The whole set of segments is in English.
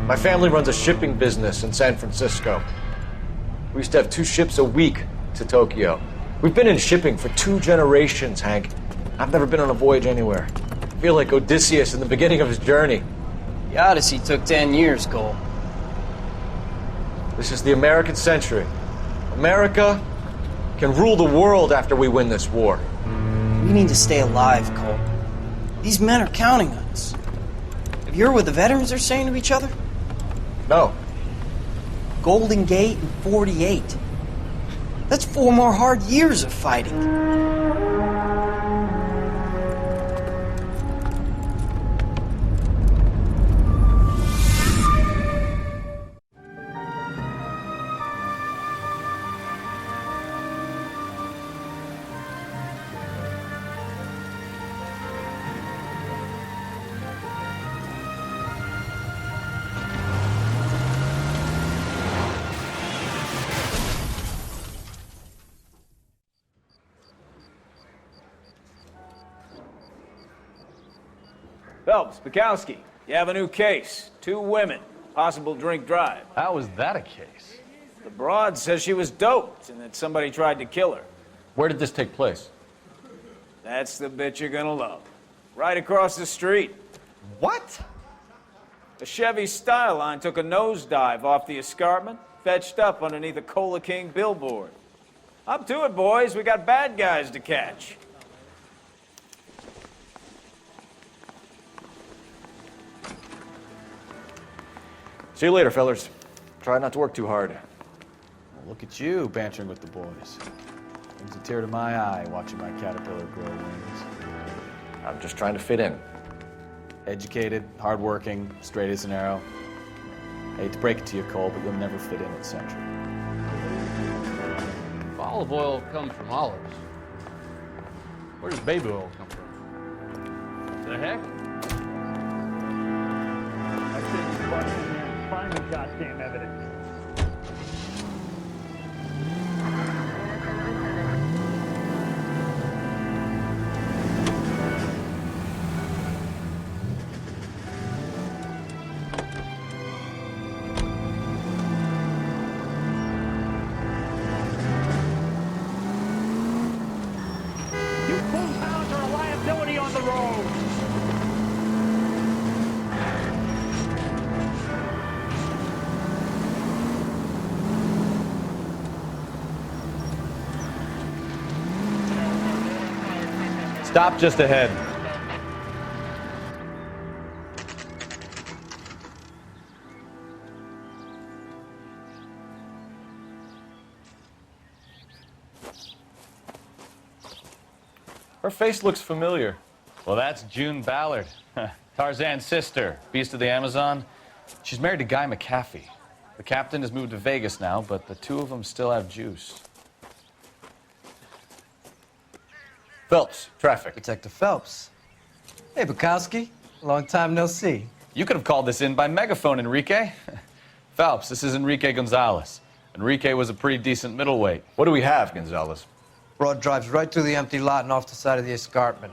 My family runs a shipping business in San Francisco. We used to have 2 ships a week to Tokyo. We've been in shipping for 2 generations, Hank. I've never been on a voyage anywhere. I feel like Odysseus in the beginning of his journey. The Odyssey took 10 years, Cole. This is the American century. America can rule the world after we win this war. We need to stay alive, Cole. These men are counting on us. Have you heard what the veterans are saying to each other? No. Golden Gate and 48. That's 4 more hard years of fighting. Phelps, Bukowski, you have a new case. 2 women, possible drink drive. How was that a case? The broad says she was doped and that somebody tried to kill her. Where did this take place? That's the bit you're gonna love. Right across the street. What? The Chevy Style line took a nosedive off the escarpment, fetched up underneath a Cola King billboard. Up to it, boys. We got bad guys to catch. See you later, fellas. Try not to work too hard. Well, look at you bantering with the boys. Brings a tear to my eye watching my caterpillar grow wings. I'm just trying to fit in. Educated, hardworking, straight as an arrow. I hate to break it to you, Cole, but you'll never fit in at Century. If olive oil comes from olives, where does baby oil come from? The heck? Find the goddamn evidence. You foolhounds are a liability on the road. Stop just ahead. Her face looks familiar. Well, that's June Ballard, Tarzan's sister, beast of the Amazon. She's married to Guy McAfee. The captain has moved to Vegas now, but the 2 of them still have juice. Phelps, traffic. Detective Phelps. Hey, Bukowski. Long time no see. You could have called this in by megaphone, Enrique. Phelps, this is Enrique Gonzalez. Enrique was a pretty decent middleweight. What do we have, Gonzalez? Broad drives right through the empty lot and off the side of the escarpment.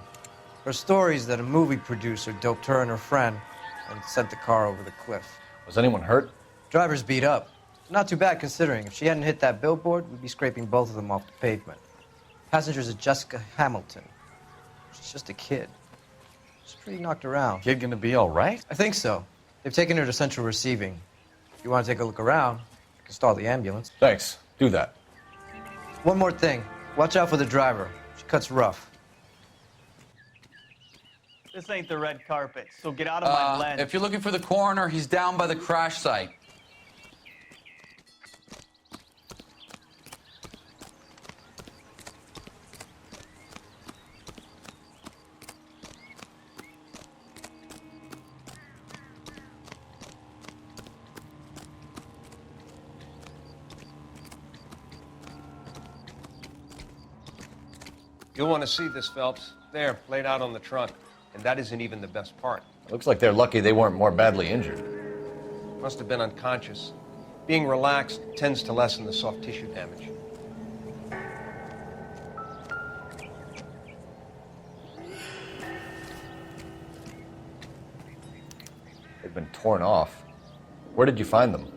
Her story is that a movie producer doped her and her friend and sent the car over the cliff. Was anyone hurt? Driver's beat up. Not too bad considering. If she hadn't hit that billboard, we'd be scraping both of them off the pavement. Passenger's at Jessica Hamilton. She's just a kid. She's pretty knocked around. Kid gonna be all right? I think so. They've taken her to central receiving. If you want to take a look around, you can stall the ambulance. Thanks. Do that. One more thing. Watch out for the driver. She cuts rough. This ain't the red carpet, so get out of my lens. If you're looking for the coroner, he's down by the crash site. You'll want to see this, Phelps. There, laid out on the trunk. And that isn't even the best part. Looks like they're lucky they weren't more badly injured. Must have been unconscious. Being relaxed tends to lessen the soft tissue damage. They've been torn off. Where did you find them?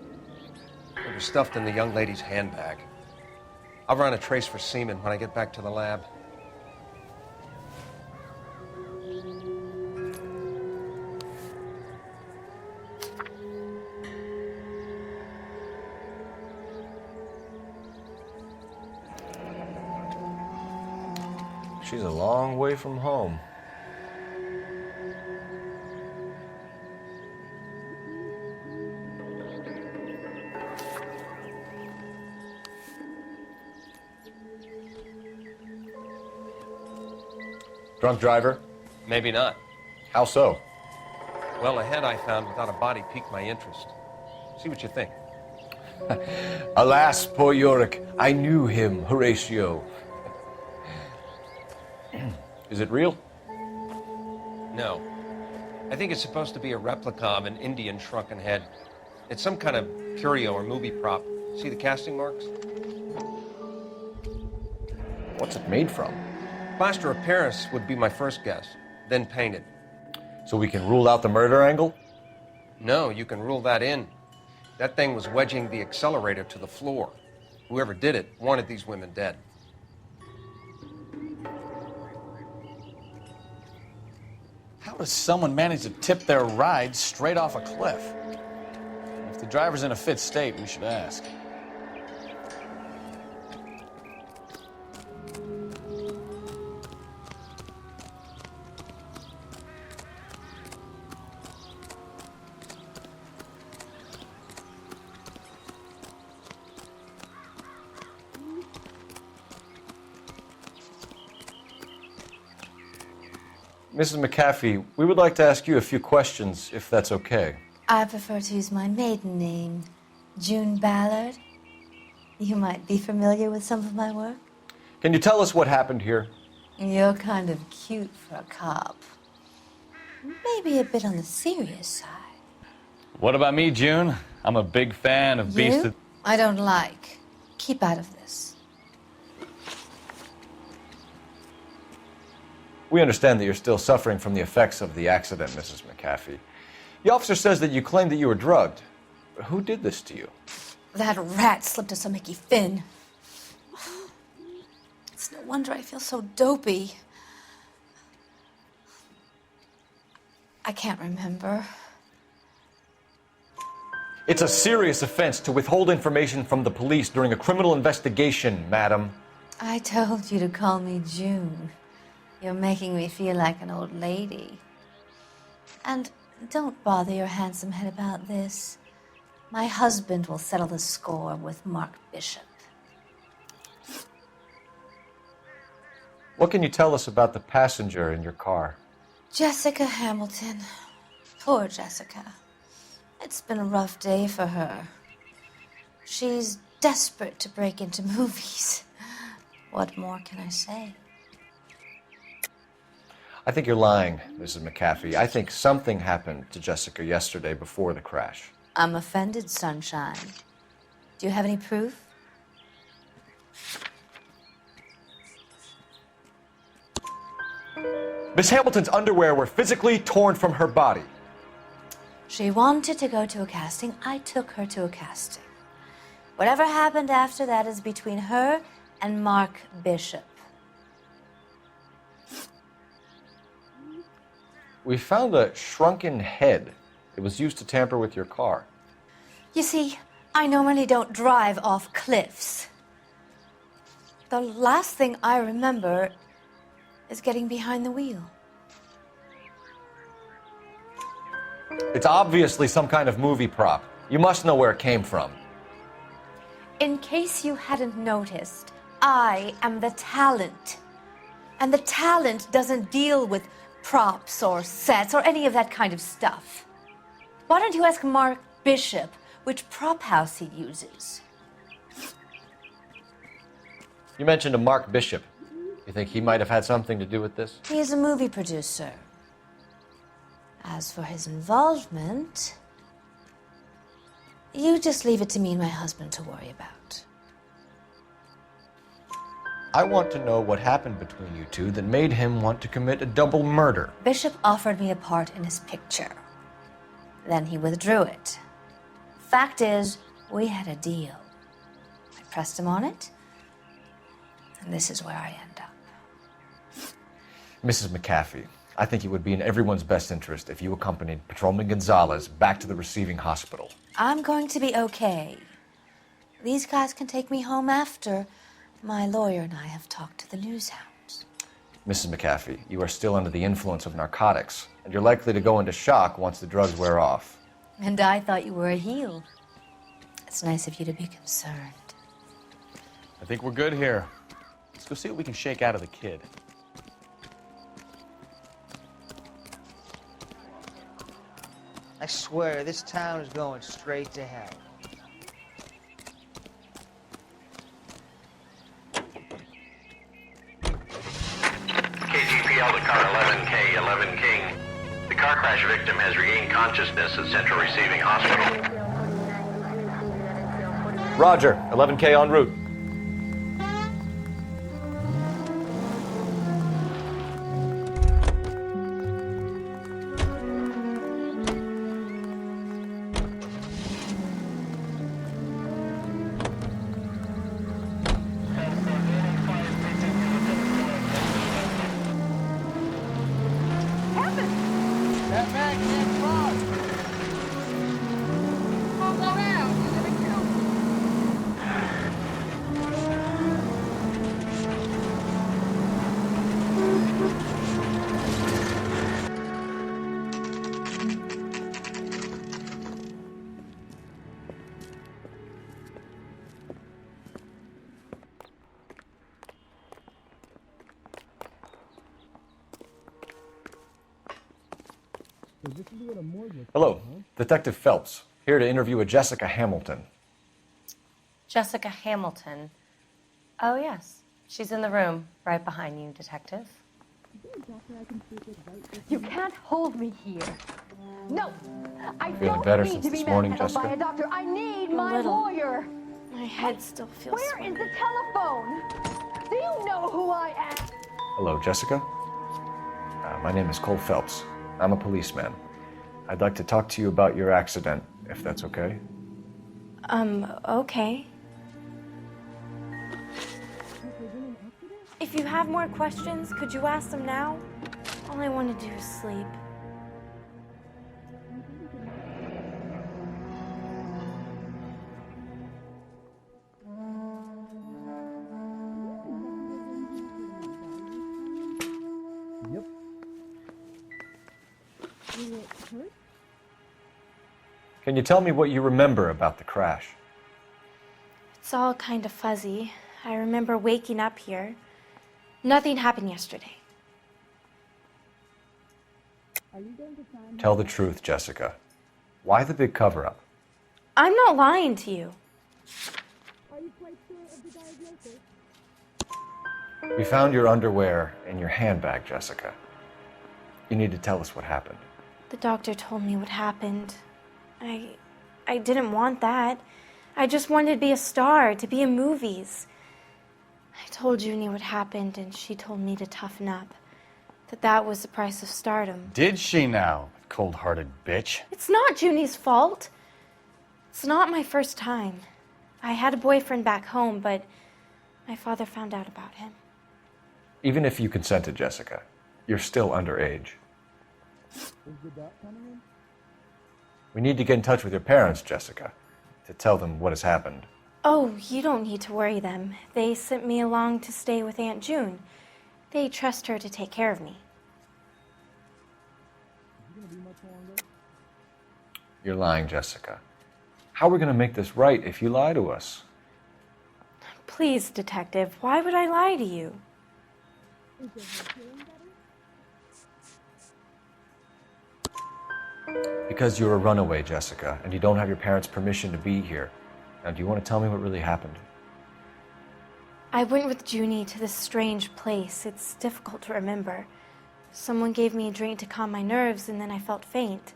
They were stuffed in the young lady's handbag. I'll run a trace for semen when I get back to the lab. She's a long way from home. Drunk driver? Maybe not. How so? Well, a head I found without a body piqued my interest. See what you think. Alas, poor Yorick, I knew him, Horatio. Is it real? No. I think it's supposed to be a replica of an Indian shrunken head. It's some kind of curio or movie prop. See the casting marks? What's it made from? Plaster of Paris would be my first guess, then painted. So we can rule out the murder angle? No, you can rule that in. That thing was wedging the accelerator to the floor. Whoever did it wanted these women dead. How does someone manage to tip their ride straight off a cliff? If the driver's in a fit state, we should ask. Mrs. McAfee, we would like to ask you a few questions, if that's okay. I prefer to use my maiden name, June Ballard. You might be familiar with some of my work. Can you tell us what happened here? You're kind of cute for a cop. Maybe a bit on the serious side. What about me, June? I'm a big fan of Beast You? of... I don't like. Keep out of this. We understand that you're still suffering from the effects of the accident, Mrs. McAfee. The officer says that you claimed that you were drugged. Who did this to you? That rat slipped us a Mickey Finn. It's no wonder I feel so dopey. I can't remember. It's a serious offense to withhold information from the police during a criminal investigation, madam. I told you to call me June. You're making me feel like an old lady. And don't bother your handsome head about this. My husband will settle the score with Mark Bishop. What can you tell us about the passenger in your car? Jessica Hamilton. Poor Jessica. It's been a rough day for her. She's desperate to break into movies. What more can I say? I think you're lying, Mrs. McAfee. I think something happened to Jessica yesterday before the crash. I'm offended, Sunshine. Do you have any proof? Miss Hamilton's underwear were physically torn from her body. She wanted to go to a casting. I took her to a casting. Whatever happened after that is between her and Mark Bishop. We found a shrunken head. It was used to tamper with your car. You see, I normally don't drive off cliffs. The last thing I remember is getting behind the wheel. It's obviously some kind of movie prop. You must know where it came from. In case you hadn't noticed, I am the talent. And the talent doesn't deal with props or sets or any of that kind of stuff. Why don't you ask Mark Bishop which prop house he uses? You mentioned a Mark Bishop. You think he might have had something to do with this? He is a movie producer. As for his involvement, you just leave it to me and my husband to worry about. I want to know what happened between you two that made him want to commit a double murder. Bishop offered me a part in his picture. Then he withdrew it. Fact is, we had a deal. I pressed him on it, and this is where I end up. Mrs. McAfee, I think it would be in everyone's best interest if you accompanied Patrolman Gonzalez back to the receiving hospital. I'm going to be okay. These guys can take me home after my lawyer and I have talked to the news hounds. Mrs. McAfee, you are still under the influence of narcotics, and you're likely to go into shock once the drugs wear off. And I thought you were a heel. It's nice of you to be concerned. I think we're good here. Let's go see what we can shake out of the kid. I swear, this town is going straight to hell. KGPL to car 11K, 11 King. The car crash victim has regained consciousness at Central Receiving Hospital. Roger, 11K en route. Hello, Detective Phelps, here to interview a Jessica Hamilton. Jessica Hamilton. Oh, yes. She's in the room, right behind you, Detective. You can't hold me here. No, I Feeling don't better need since to be this morning, manhandled by Jessica? a doctor. I need A my little. lawyer. My head still feels Where is sore. the telephone? Do you know who I am? Hello, Jessica. My name is Cole Phelps. I'm a policeman. I'd like to talk to you about your accident, if that's okay. Okay. If you have more questions, could you ask them now? All I want to do is sleep. Can you tell me what you remember about the crash? It's all kind of fuzzy. I remember waking up here. Nothing happened yesterday. Tell the truth, Jessica. Why the big cover-up? I'm not lying to you. We found your underwear in your handbag, Jessica. You need to tell us what happened. The doctor told me what happened. I didn't want that. I just wanted to be a star, to be in movies. I told Junie what happened, and she told me to toughen up. That was the price of stardom. Did she now, cold-hearted bitch? It's not Junie's fault. It's not my first time. I had a boyfriend back home, but my father found out about him. Even if you consented, Jessica, you're still underage. We need to get in touch with your parents, Jessica, to tell them what has happened. Oh, you don't need to worry them. They sent me along to stay with Aunt June. They trust her to take care of me. You're lying, Jessica. How are we going to make this right if you lie to us? Please, Detective, why would I lie to you? Because you're a runaway, Jessica, and you don't have your parents' permission to be here. Now, do you want to tell me what really happened? I went with Junie to this strange place. It's difficult to remember. Someone gave me a drink to calm my nerves, and then I felt faint.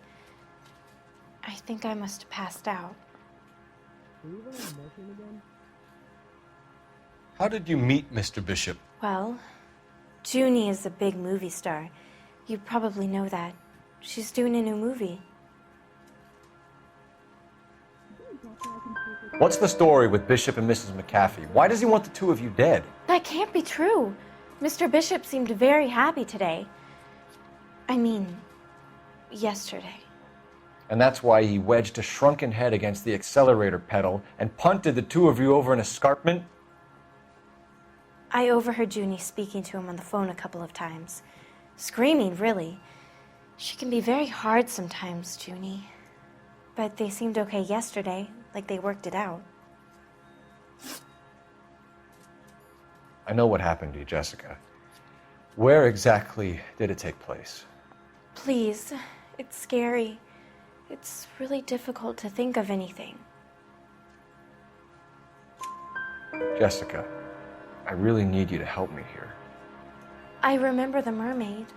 I think I must have passed out. How did you meet Mr. Bishop? Well, Junie is a big movie star. You probably know that. She's doing a new movie. What's the story with Bishop and Mrs. McAfee? Why does he want the two of you dead? That can't be true. Mr. Bishop seemed very happy today. I mean, yesterday. And that's why he wedged a shrunken head against the accelerator pedal and punted the two of you over an escarpment? I overheard Junie speaking to him on the phone a couple of times. Screaming, really. She can be very hard sometimes, Junie. But they seemed okay yesterday, like they worked it out. I know what happened to you, Jessica. Where exactly did it take place? Please, it's scary. It's really difficult to think of anything. Jessica, I really need you to help me here. I remember the mermaid.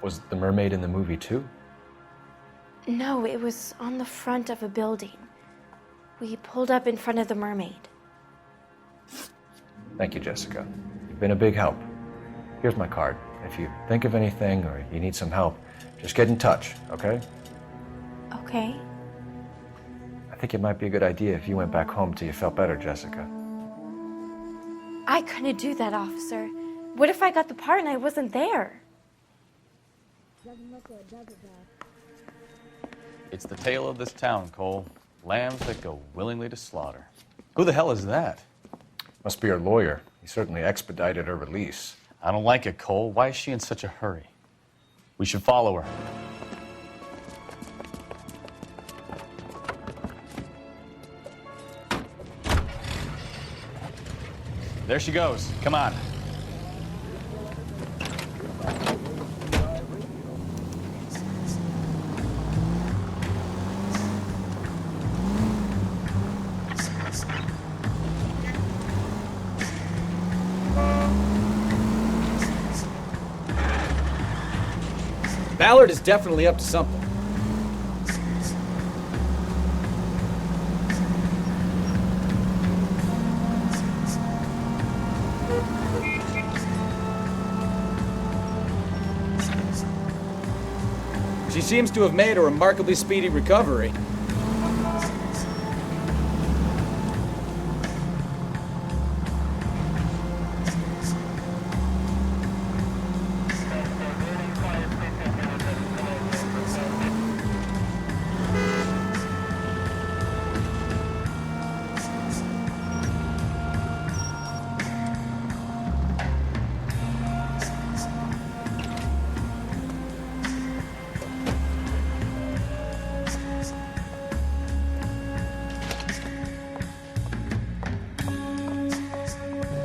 Was the mermaid in the movie too? No, it was on the front of a building. We pulled up in front of the mermaid. Thank you, Jessica. You've been a big help. Here's my card. If you think of anything or you need some help, just get in touch, okay? Okay. I think it might be a good idea if you went back home till you felt better, Jessica. I couldn't do that, officer. What if I got the part and I wasn't there? It's the tale of this town, Cole. Lambs that go willingly to slaughter. Who the hell is that? Must be her lawyer. He certainly expedited her release. I don't like it, Cole. Why is she in such a hurry? We should follow her. There she goes. Come on. Ballard is definitely up to something. She seems to have made a remarkably speedy recovery.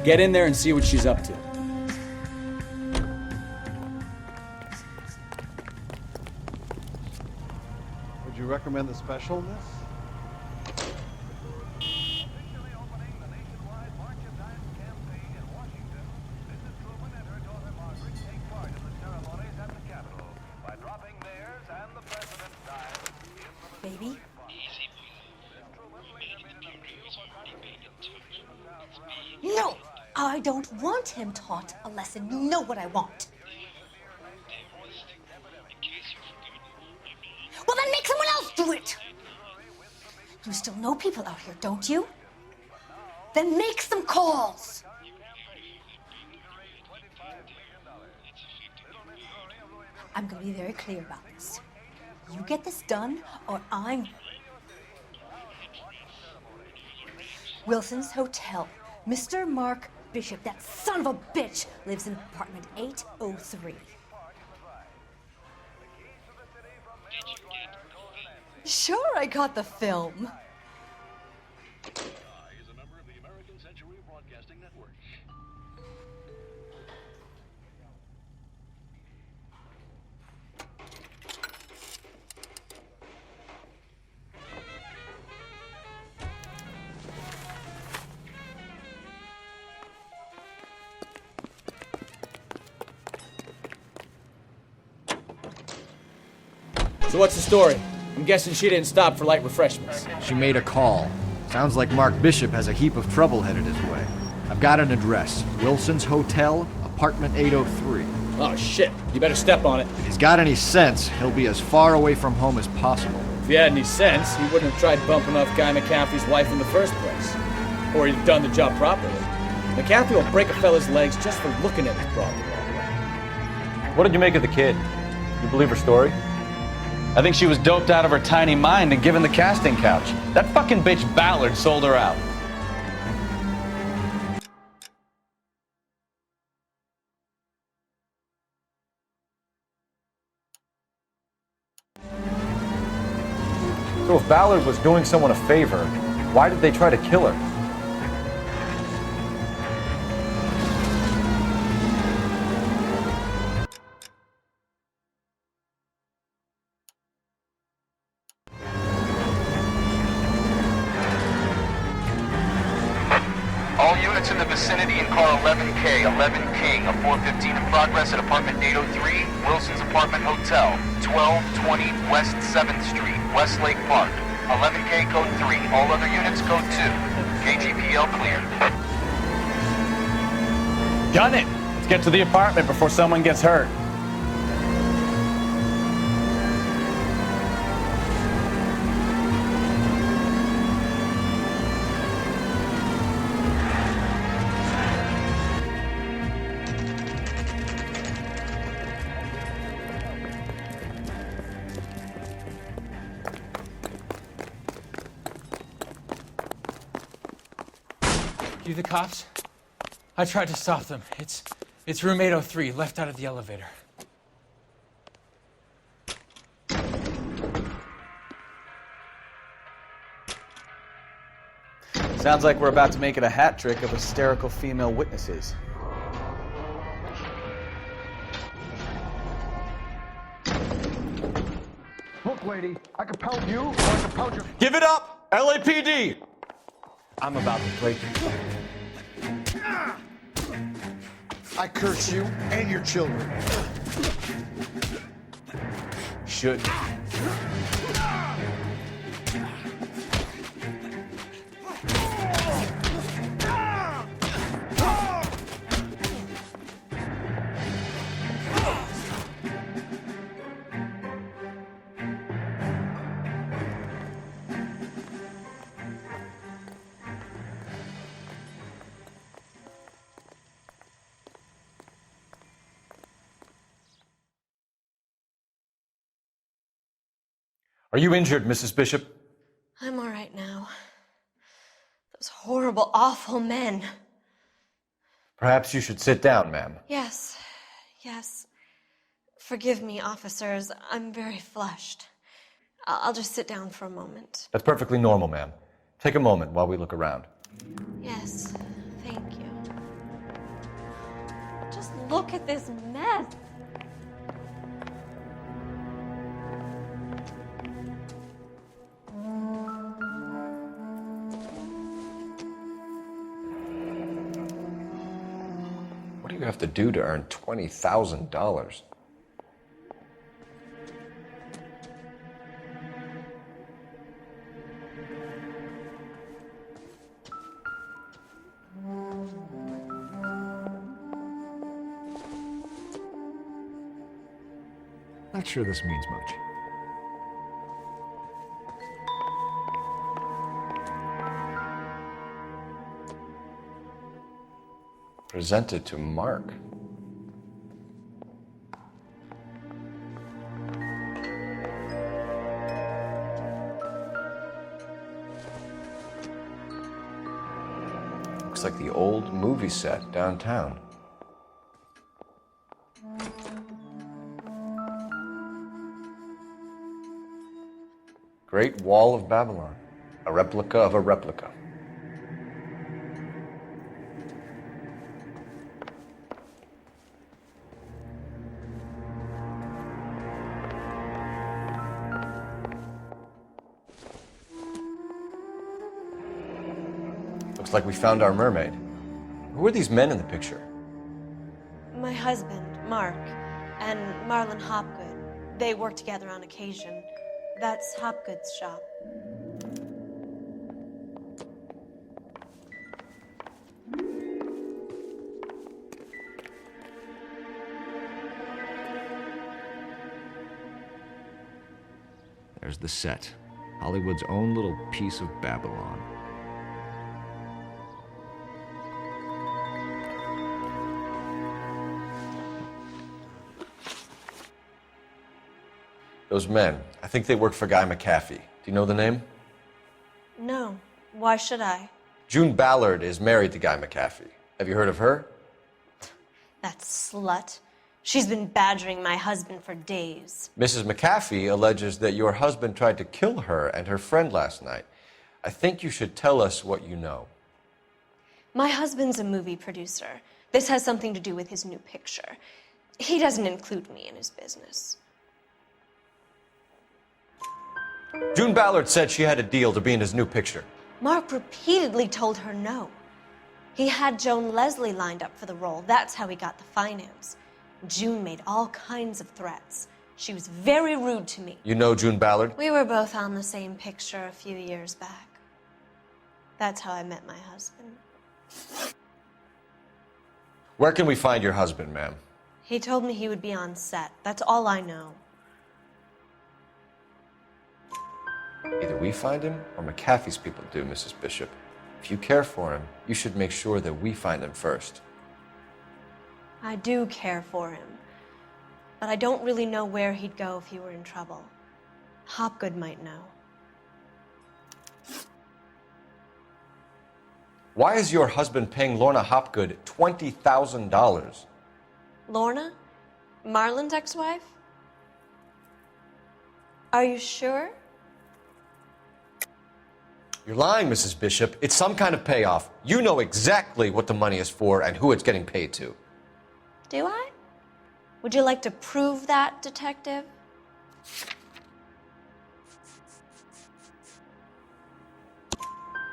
Get in there and see what she's up to. Would you recommend the special in this? Baby? No! I don't want him taught a lesson. You know what I want. Well, then make someone else do it! You still know people out here, don't you? Then make some calls! I'm gonna be very clear about this. You get this done, or I'm... Wilson's Hotel. Mr. Mark Bishop, that son of a bitch, lives in apartment 803. Sure, I got the film. Is a member of the American Century Broadcasting Network. So what's the story? I'm guessing she didn't stop for light refreshments. She made a call. Sounds like Mark Bishop has a heap of trouble headed his way. I've got an address. Wilson's Hotel, apartment 803. Oh shit, you better step on it. If he's got any sense, he'll be as far away from home as possible. If he had any sense, he wouldn't have tried bumping off Guy McAfee's wife in the first place. Or he'd have done the job properly. McAfee will break a fella's legs just for looking at his broad the wrong way. What did you make of the kid? You believe her story? I think she was doped out of her tiny mind and given the casting couch. That fucking bitch Ballard sold her out. So if Ballard was doing someone a favor, why did they try to kill her? All units in the vicinity in car 11K, 11 King, a 415 in progress at apartment 803, Wilson's Apartment Hotel, 1220 West 7th Street, Westlake Park. 11K code 3, all other units code 2. KGPL clear. Gun it! Let's get to the apartment before someone gets hurt. You the cops? I tried to stop them. It's room 803, left out of the elevator. Sounds like we're about to make it a hat trick of hysterical female witnesses. Look, lady, I can pelt you, or I can pelt your... Give it up! LAPD! I'm about to break you. I curse you and your children. Should. Are you injured, Mrs. Bishop? I'm all right now. Those horrible, awful men. Perhaps you should sit down, ma'am. Yes, yes. Forgive me, officers. I'm very flushed. I'll just sit down for a moment. That's perfectly normal, ma'am. Take a moment while we look around. Yes, thank you. Just look at this mess. What do you have to do to earn $20,000? Not sure this means much. Presented to Mark. Looks like the old movie set downtown. Great Wall of Babylon. A replica of a replica. Looks like we found our mermaid. Who are these men in the picture? My husband, Mark, and Marlon Hopgood. They work together on occasion. That's Hopgood's shop. There's the set. Hollywood's own little piece of Babylon. Those men, I think they work for Guy McAfee. Do you know the name? No. Why should I? June Ballard is married to Guy McAfee. Have you heard of her? That slut. She's been badgering my husband for days. Mrs. McAfee alleges that your husband tried to kill her and her friend last night. I think you should tell us what you know. My husband's a movie producer. This has something to do with his new picture. He doesn't include me in his business. June Ballard said she had a deal to be in his new picture. Mark repeatedly told her no. He had Joan Leslie lined up for the role. That's how he got the finance. June made all kinds of threats. She was very rude to me. You know June Ballard? We were both on the same picture a few years back. That's how I met my husband. Where can we find your husband, ma'am? He told me he would be on set. That's all I know. Either we find him or McAfee's people do, Mrs. Bishop. If you care for him, you should make sure that we find him first. I do care for him, but I don't really know where he'd go if he were in trouble. Hopgood might know. Why is your husband paying Lorna Hopgood $20,000? Lorna? Marlon's ex-wife? Are you sure? You're lying, Mrs. Bishop. It's some kind of payoff. You know exactly what the money is for and who it's getting paid to. Do I? Would you like to prove that, detective?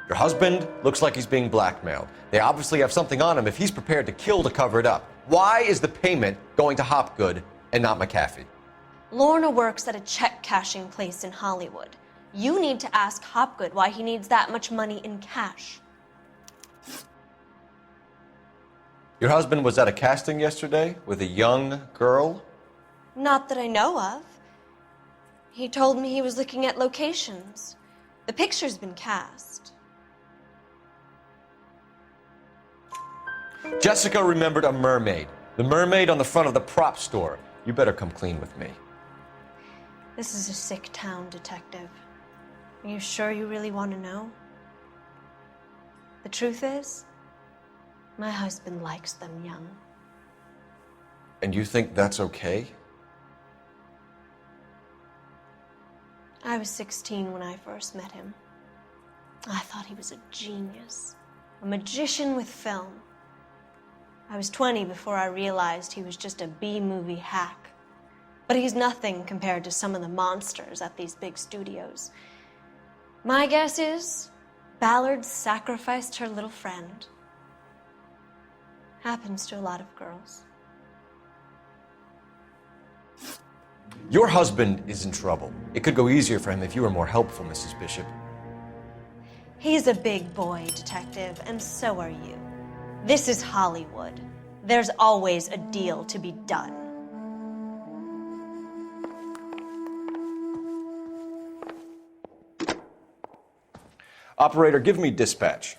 Your husband looks like he's being blackmailed. They obviously have something on him if he's prepared to kill to cover it up. Why is the payment going to Hopgood and not McAfee? Lorna works at a check-cashing place in Hollywood. You need to ask Hopgood why he needs that much money in cash. Your husband was at a casting yesterday with a young girl? Not that I know of. He told me he was looking at locations. The picture's been cast. Jessica remembered a mermaid. The mermaid on the front of the prop store. You better come clean with me. This is a sick town, detective. Are you sure you really want to know? The truth is, my husband likes them young. And you think that's okay? I was 16 when I first met him. I thought he was a genius, a magician with film. I was 20 before I realized he was just a B-movie hack. But he's nothing compared to some of the monsters at these big studios. My guess is Ballard sacrificed her little friend. Happens to a lot of girls. Your husband is in trouble. It could go easier for him if you were more helpful, Mrs. Bishop. He's a big boy, detective, and so are you. This is Hollywood. There's always a deal to be done. Operator, give me dispatch.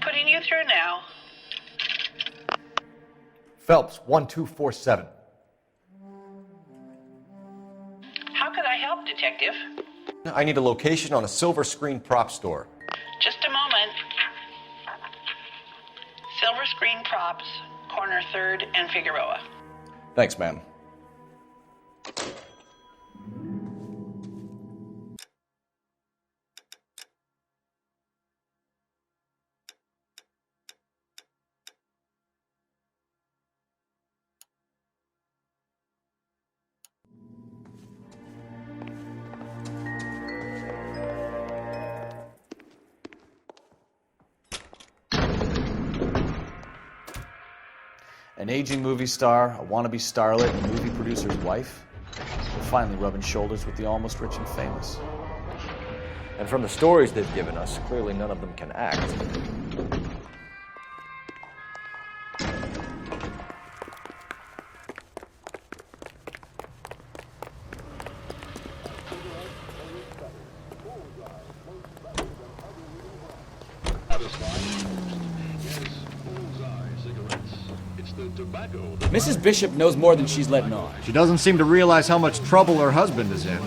Putting you through now. Phelps, 1247. How could I help, Detective? I need a location on a silver screen prop store. Just a moment. Silver Screen Props, corner 3rd and Figueroa. Thanks, ma'am. An aging movie star, a wannabe starlet, and a movie producer's wife. We're finally rubbing shoulders with the almost rich and famous. And from the stories they've given us, clearly none of them can act. Mrs. Bishop knows more than she's letting on. She doesn't seem to realize how much trouble her husband is in.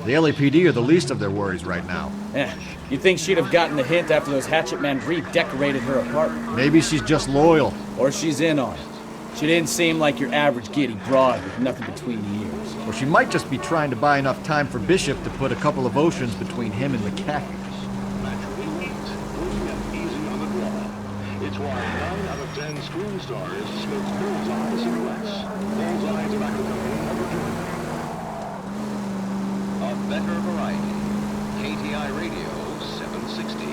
The LAPD are the least of their worries right now. You'd think she'd have gotten the hint after those hatchet men redecorated her apartment. Maybe she's just loyal. Or she's in on it. She didn't seem like your average giddy broad with nothing between the ears. Or she might just be trying to buy enough time for Bishop to put a couple of oceans between him and McAfee. It's why 9 out of 10 screen stars smoke bullseye cigarettes. Bullseye tobacco company never joined. A better variety. KTI Radio 760.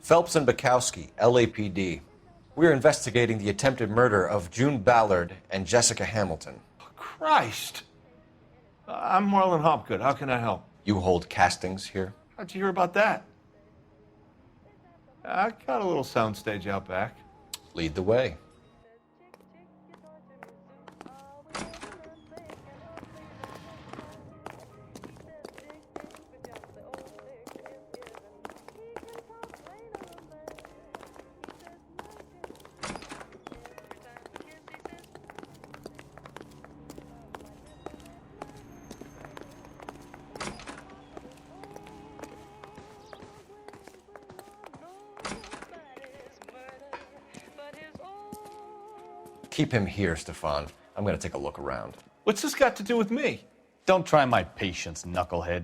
Phelps and Bukowski, LAPD. We're investigating the attempted murder of June Ballard and Jessica Hamilton. Christ! I'm Marlon Hopgood. How can I help? You hold castings here? How'd you hear about that? I got a little soundstage out back. Lead the way. Keep him here, Stefan. I'm gonna take a look around. What's this got to do with me? Don't try my patience, knucklehead.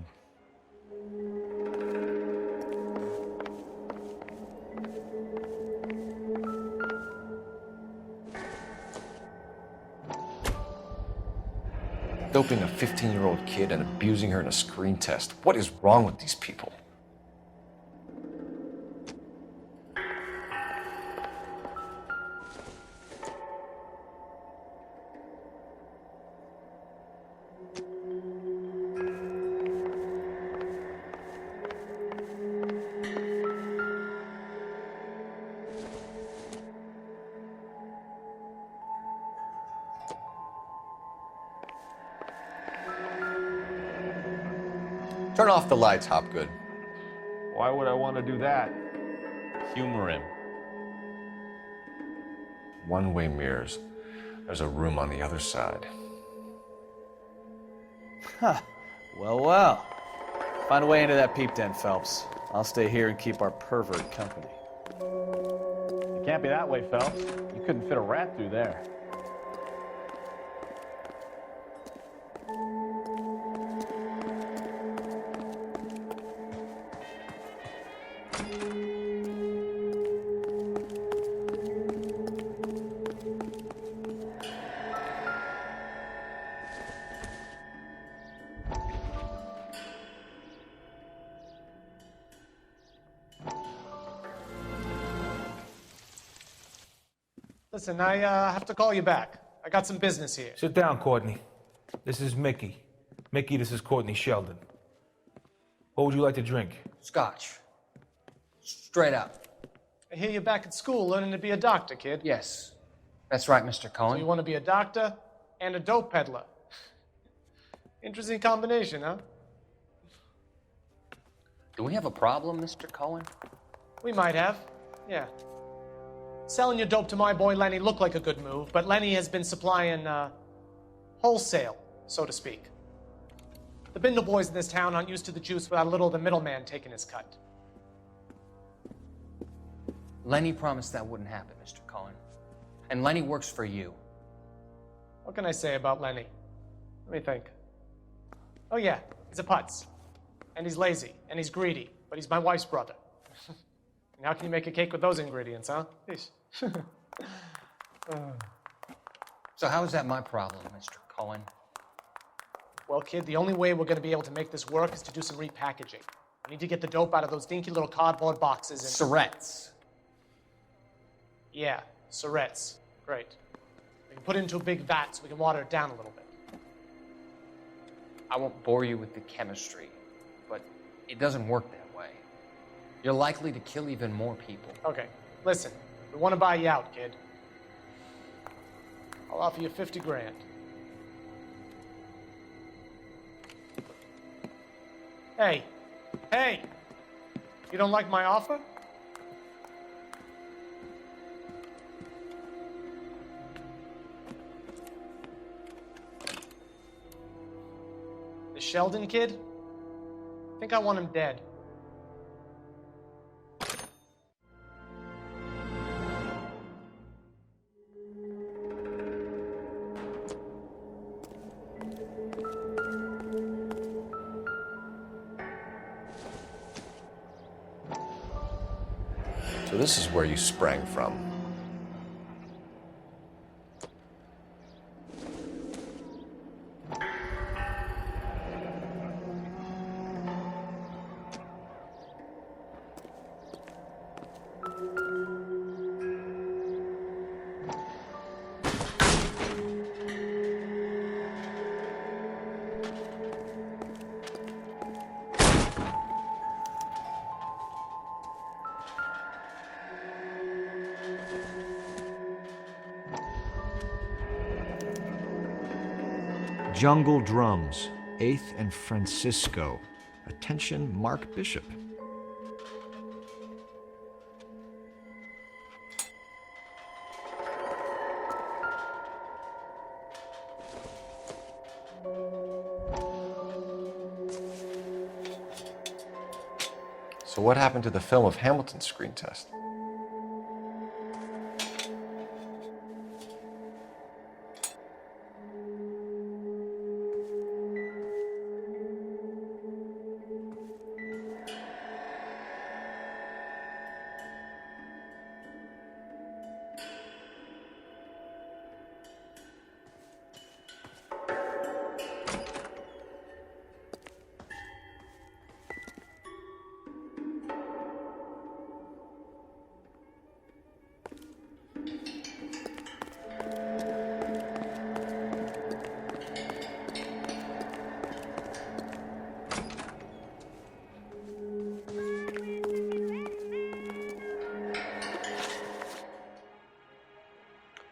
Doping a 15-year-old kid and abusing her in a screen test. What is wrong with these people? Turn off the lights, Hopgood. Why would I want to do that? Humor him. One-way mirrors. There's a room on the other side. Huh. Well. Find a way into that peep den, Phelps. I'll stay here and keep our pervert company. It can't be that way, Phelps. You couldn't fit a rat through there. Listen, I have to call you back. I got some business here. Sit down, Courtney. This is Mickey. Mickey, this is Courtney Sheldon. What would you like to drink? Scotch. Straight up. I hear you're back at school learning to be a doctor, kid. Yes. That's right, Mr. Cohen. So you want to be a doctor and a dope peddler. Interesting combination, huh? Do we have a problem, Mr. Cohen? We might have, yeah. Selling your dope to my boy Lenny looked like a good move, but Lenny has been supplying, wholesale, so to speak. The Bindle boys in this town aren't used to the juice without a little of the middleman taking his cut. Lenny promised that wouldn't happen, Mr. Cohen. And Lenny works for you. What can I say about Lenny? Let me think. Oh yeah, he's a putz. And he's lazy, and he's greedy, but he's my wife's brother. And how can you make a cake with those ingredients, huh? So how is that my problem, Mr. Cohen? Well, kid, the only way we're going to be able to make this work is to do some repackaging. We need to get the dope out of those dinky little cardboard boxes and... Surrettes. Yeah, Surrettes. Great. We can put it into a big vat so we can water it down a little bit. I won't bore you with the chemistry, but it doesn't work that way. You're likely to kill even more people. Okay, listen. We want to buy you out, kid. I'll offer you 50 grand. Hey! Hey! You don't like my offer? The Sheldon kid? I think I want him dead. So this is where you sprang from. Jungle Drums, 8th and Francisco. Attention, Mark Bishop. So what happened to the film of Hamilton's screen test?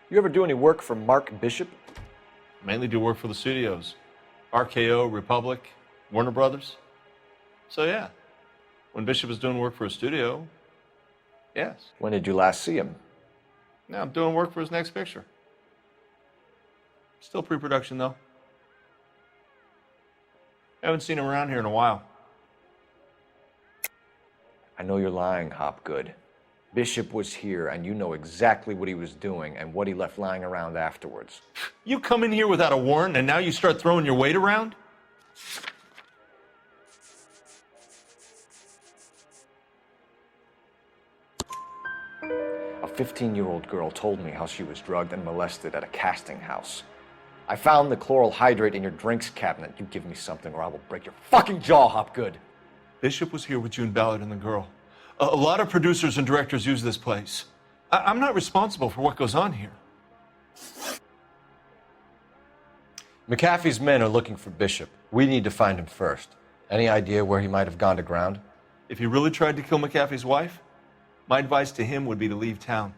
You ever do any work for Mark Bishop? Mainly do work for the studios. RKO, Republic, Warner Brothers. So yeah, when Bishop is doing work for a studio, yes. When did you last see him? Now I'm doing work for his next picture. Still pre-production though. Haven't seen him around here in a while. I know you're lying, Hopgood. Bishop was here, and you know exactly what he was doing and what he left lying around afterwards. You come in here without a warrant, and now you start throwing your weight around? A 15-year-old girl told me how she was drugged and molested at a casting house. I found the chloral hydrate in your drinks cabinet. You give me something or I will break your fucking jaw, Hopgood. Bishop was here with June Ballard and the girl. A lot of producers and directors use this place. I'm not responsible for what goes on here. McAfee's men are looking for Bishop. We need to find him first. Any idea where he might have gone to ground? If he really tried to kill McAfee's wife, my advice to him would be to leave town.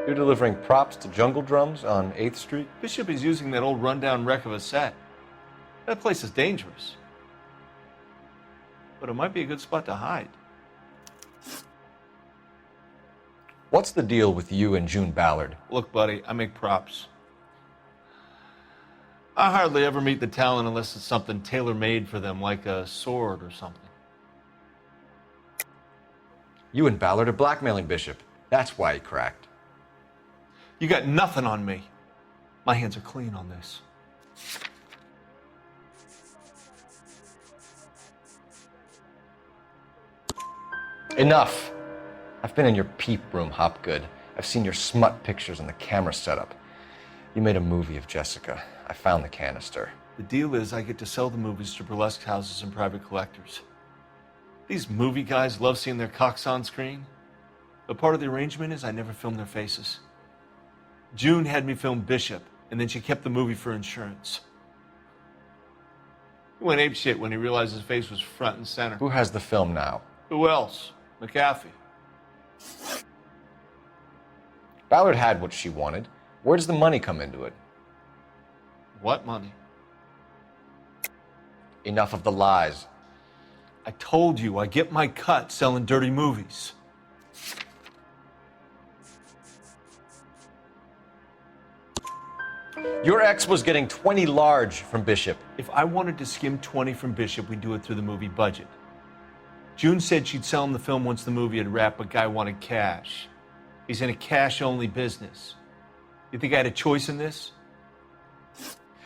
You're delivering props to Jungle Drums on 8th Street? Bishop is using that old rundown wreck of a set. That place is dangerous. But it might be a good spot to hide. What's the deal with you and June Ballard? Look, buddy, I make props. I hardly ever meet the talent unless it's something tailor-made for them, like a sword or something. You and Ballard are blackmailing Bishop. That's why he cracked. You got nothing on me. My hands are clean on this. Enough. I've been in your peep room, Hopgood. I've seen your smut pictures and the camera setup. You made a movie of Jessica. I found the canister. The deal is I get to sell the movies to burlesque houses and private collectors. These movie guys love seeing their cocks on screen. But part of the arrangement is I never film their faces. June had me film Bishop, and then she kept the movie for insurance. He went apeshit when he realized his face was front and center. Who has the film now? Who else? McAfee. Ballard had what she wanted. Where does the money come into it? What money? Enough of the lies. I told you, I get my cut selling dirty movies. Your ex was getting 20 large from Bishop. If I wanted to skim 20 from Bishop, we'd do it through the movie budget. June said she'd sell him the film once the movie had wrapped, but Guy wanted cash. He's in a cash-only business. You think I had a choice in this?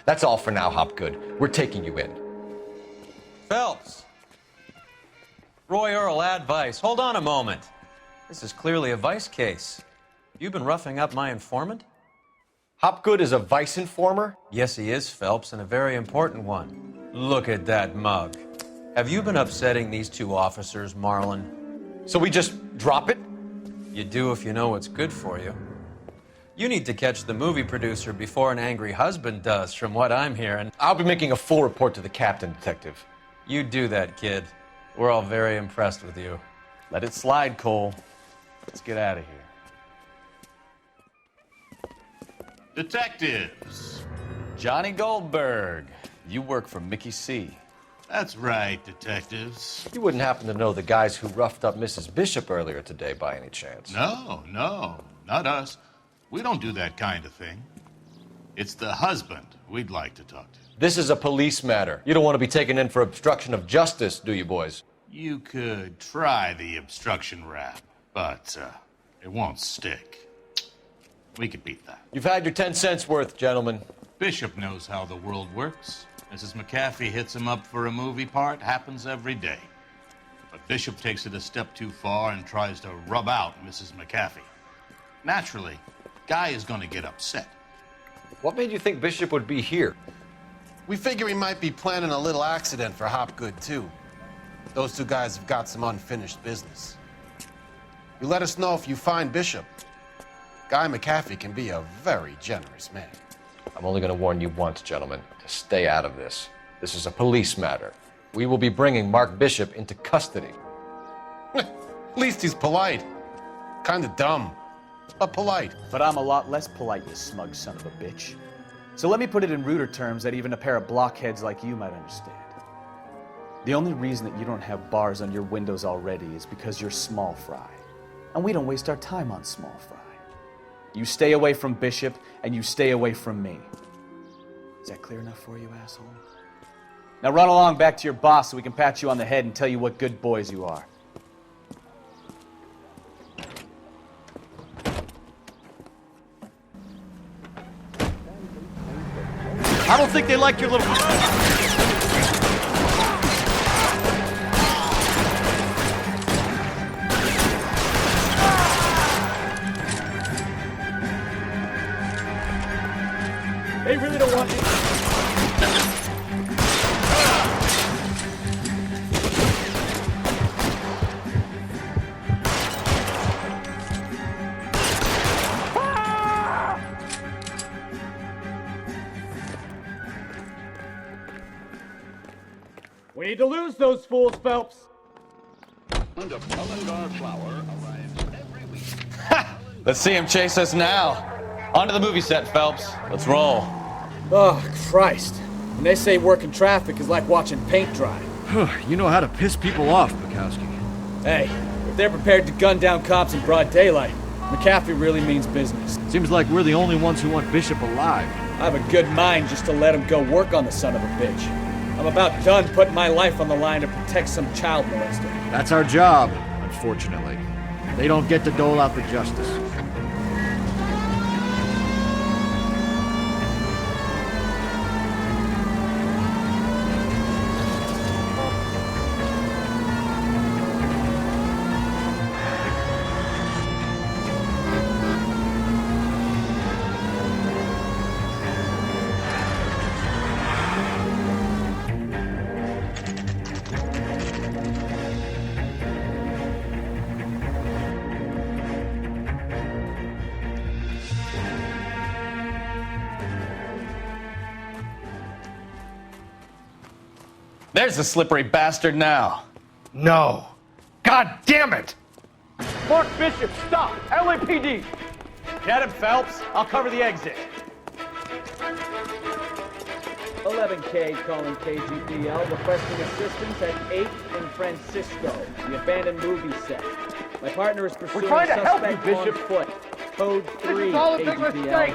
That's all for now, Hopgood. We're taking you in. Phelps! Roy Earl, advice. Hold on a moment. This is clearly a vice case. You've been roughing up my informant? Hopgood is a vice informer? Yes, he is, Phelps, and a very important one. Look at that mug. Have you been upsetting these two officers, Marlon? So we just drop it? You do if you know what's good for you. You need to catch the movie producer before an angry husband does, from what I'm hearing. I'll be making a full report to the captain, Detective. You do that, kid. We're all very impressed with you. Let it slide, Cole. Let's get out of here. Detectives. Johnny Goldberg. You work for Mickey C. That's right, detectives. You wouldn't happen to know the guys who roughed up Mrs. Bishop earlier today by any chance? No, not us. We don't do that kind of thing. It's the husband we'd like to talk to. This is a police matter. You don't want to be taken in for obstruction of justice, do you, boys? You could try the obstruction rap, but it won't stick. We could beat that. You've had your 10 cents worth, gentlemen. Bishop knows how the world works. Mrs. McAfee hits him up for a movie part. Happens every day. But Bishop takes it a step too far and tries to rub out Mrs. McAfee. Naturally, Guy is going to get upset. What made you think Bishop would be here? We figure he might be planning a little accident for Hopgood, too. Those two guys have got some unfinished business. You let us know if you find Bishop. Guy McAfee can be a very generous man. I'm only going to warn you once, gentlemen, to stay out of this. This is a police matter. We will be bringing Mark Bishop into custody. At least he's polite. Kind of dumb, but polite. But I'm a lot less polite, you smug son of a bitch. So let me put it in ruder terms that even a pair of blockheads like you might understand. The only reason that you don't have bars on your windows already is because you're small fry. And we don't waste our time on small fry. You stay away from Bishop, and you stay away from me. Is that clear enough for you, asshole? Now run along back to your boss so we can pat you on the head and tell you what good boys you are. I don't think they like your little... They really don't want me. We need to lose those fools, Phelps. And a Ballard flower arrives every week. Let's see him chase us now. Onto the movie set, Phelps. Let's roll. Oh, Christ. When they say working traffic is like watching paint dry. You know how to piss people off, Bukowski. Hey, if they're prepared to gun down cops in broad daylight, McAfee really means business. Seems like we're the only ones who want Bishop alive. I have a good mind just to let him go work on the son of a bitch. I'm about done putting my life on the line to protect some child molester. That's our job, unfortunately. They don't get to dole out the justice. There's the slippery bastard now. No. God damn it! Mark Bishop, stop! LAPD! Get him, Phelps. I'll cover the exit. 11K calling KGPL, requesting assistance at 8th and Francisco, the abandoned movie set. My partner is pursuing trying to help suspect you, on Bishop. foot. Code 3 This is all a big KGPL. mistake!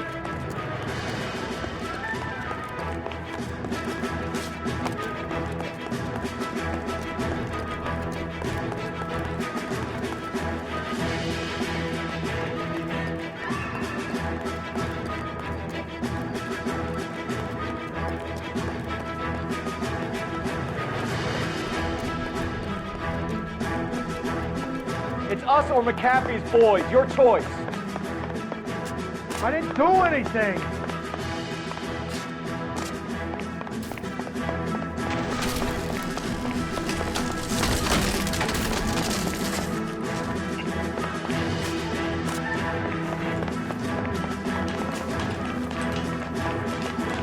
It's us or McAfee's boys. Your choice. I didn't do anything.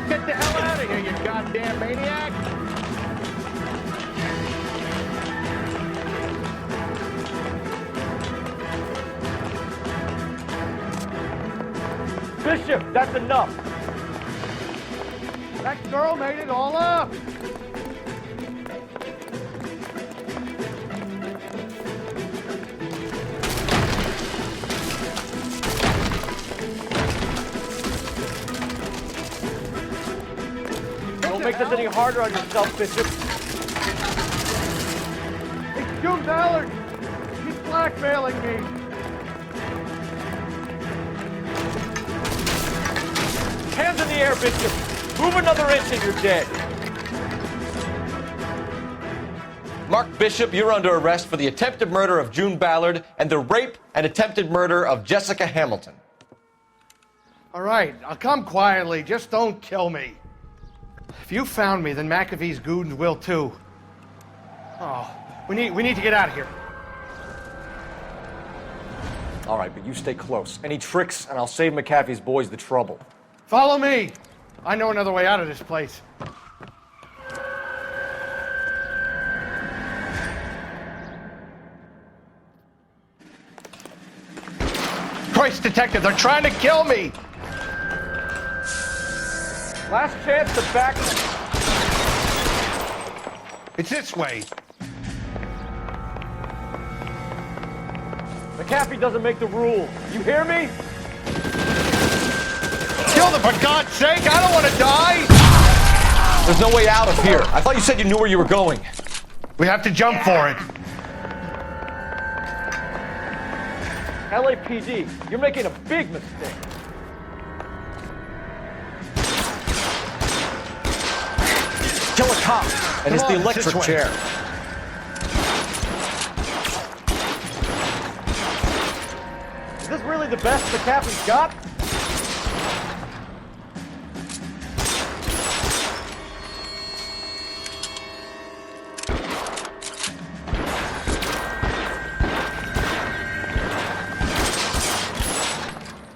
Get the hell out of here, you goddamn maniac! Bishop, that's enough. That girl made it all up. Don't make this any harder on yourself, Bishop. It's June Ballard. She's blackmailing me. Hands in the air, Bishop. Move another inch and you're dead. Mark Bishop, you're under arrest for the attempted murder of June Ballard and the rape and attempted murder of Jessica Hamilton. All right, I'll come quietly. Just don't kill me. If you found me, then McAfee's goons will too. Oh, we need to get out of here. All right, but you stay close. Any tricks, and I'll save McAfee's boys the trouble. Follow me. I know another way out of this place. Christ, detective, they're trying to kill me. Last chance to back. It's this way. McAfee doesn't make the rules. You hear me? Kill them, for God's sake! I don't want to die! There's no way out of here. I thought you said you knew where you were going. We have to jump for it. LAPD, you're making a big mistake. Kill a cop, and it's the electric chair. Is this really the best McAfee's got?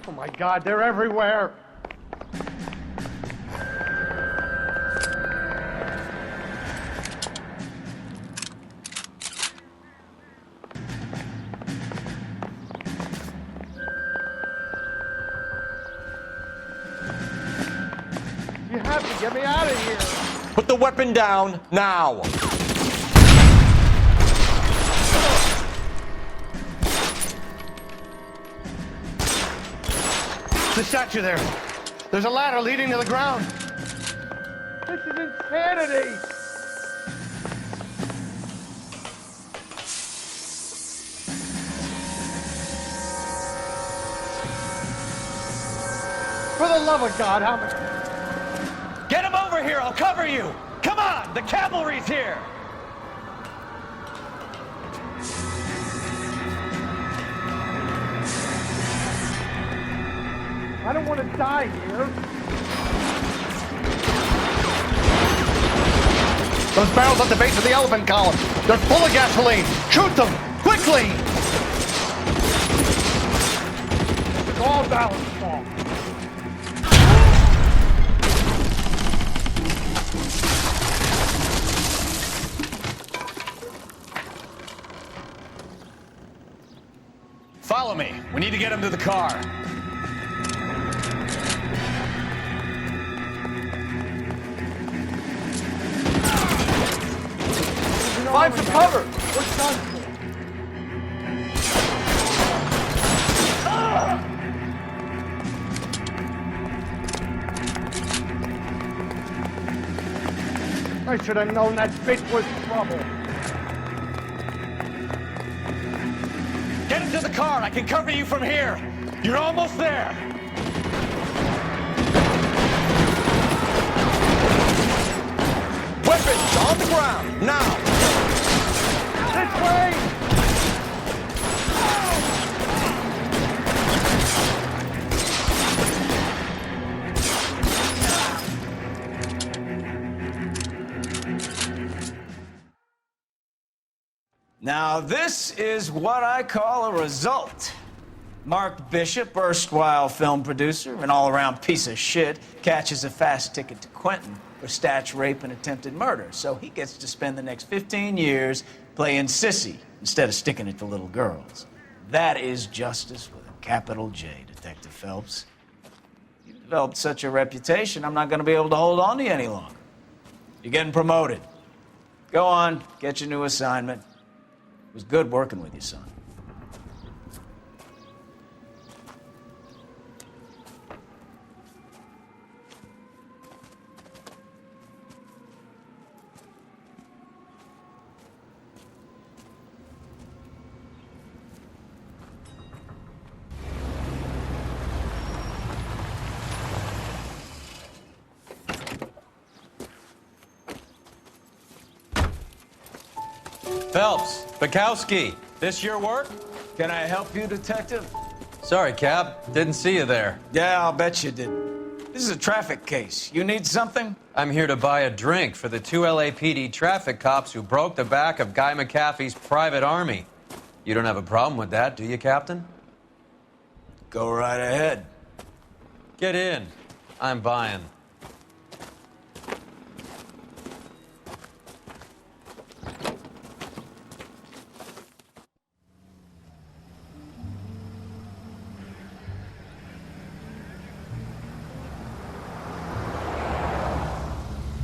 Oh my God, they're everywhere. You have to get me out of here. Put the weapon down now. The statue there. There's a ladder leading to the ground. This is insanity! For the love of God, how much? Get him over here, I'll cover you! Come on, the cavalry's here! I don't want to die here. Those barrels at the base of the elephant column. They're full of gasoline. Shoot them! Quickly! It's all Ballard's fault. We need to get him to the car. Find some cover! What's done? I should have known that bitch was trouble. Get into the car. I can cover you from here. You're almost there. Weapons on the ground, now! This way! Now, this is what I call a result. Mark Bishop, erstwhile film producer and all-around piece of shit, catches a fast ticket to Quentin for statch rape and attempted murder, so he gets to spend the next 15 years playing sissy instead of sticking it to little girls. That is justice with a capital J, Detective Phelps. You've developed such a reputation, I'm not going to be able to hold on to you any longer. You're getting promoted. Go on, get your new assignment. It was good working with you, son. Phelps, Bukowski, this your work? Can I help you, Detective? Sorry, Cap. Didn't see you there. Yeah, I'll bet you didn't. This is a traffic case. You need something? I'm here to buy a drink for the 2 LAPD traffic cops who broke the back of Guy McAfee's private army. You don't have a problem with that, do you, Captain? Go right ahead. Get in. I'm buying.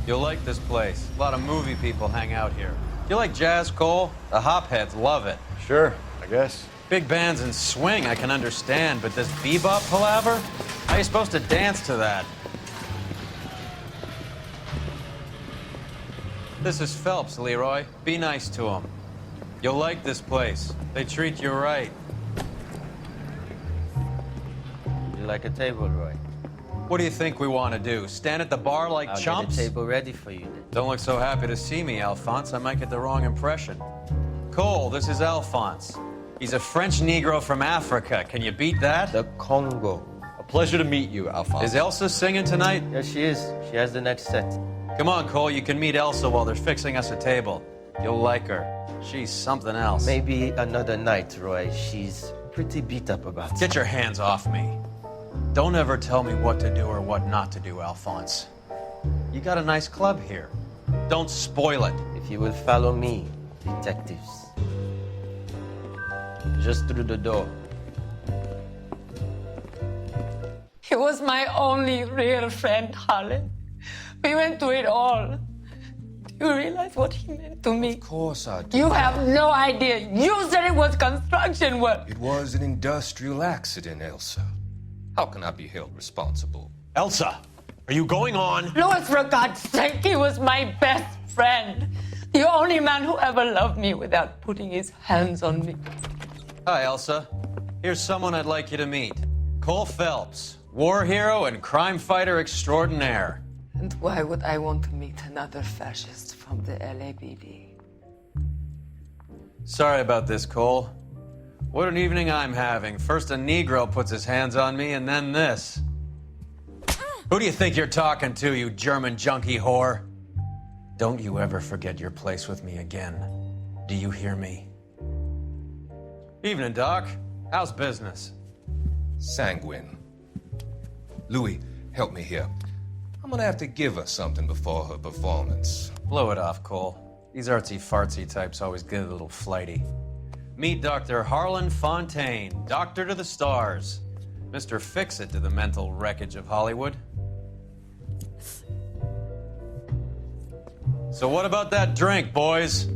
You'll like this place. A lot of movie people hang out here. You like jazz, Cole? The hopheads love it. Sure, I guess. Big bands and swing I can understand, but this bebop palaver? How are you supposed to dance to that? This is Phelps, Leroy. Be nice to him. You'll like this place. They treat you right. You like a table, Roy? What do you think we want to do? Stand at the bar like chumps? I'll get a table ready for you then. Don't look so happy to see me, Alphonse. I might get the wrong impression. Cole, this is Alphonse. He's a French Negro from Africa. Can you beat that? The Congo. A pleasure to meet you, Alphonse. Is Elsa singing tonight? Yes, she is. She has the next set. Come on, Cole. You can meet Elsa while they're fixing us a table. You'll like her. She's something else. Maybe another night, Roy. She's pretty beat up about it. Get your hands off me. Don't ever tell me what to do or what not to do, Alphonse. You got a nice club here. Don't spoil it. If you will follow me, detectives. Just through the door. He was my only real friend, Harlan. We went through it all. Do you realize what he meant to me? Of course I do. You have no idea. You said it was construction work. It was an industrial accident, Elsa. How can I be held responsible? Elsa, are you going on? Louis, for God's sake, he was my best friend. The only man who ever loved me without putting his hands on me. Hi, Elsa. Here's someone I'd like you to meet. Cole Phelps, war hero and crime fighter extraordinaire. And why would I want to meet another fascist from the LAPD? Sorry about this, Cole. What an evening I'm having. First a Negro puts his hands on me, and then this. Who do you think you're talking to, you German junkie whore? Don't you ever forget your place with me again. Do you hear me? Evening, Doc. How's business? Sanguine. Louis, help me here. I'm gonna have to give her something before her performance. Blow it off, Cole. These artsy-fartsy types always get a little flighty. Meet Dr. Harlan Fontaine, doctor to the stars. Mr. Fix-It to the mental wreckage of Hollywood. So what about that drink, boys?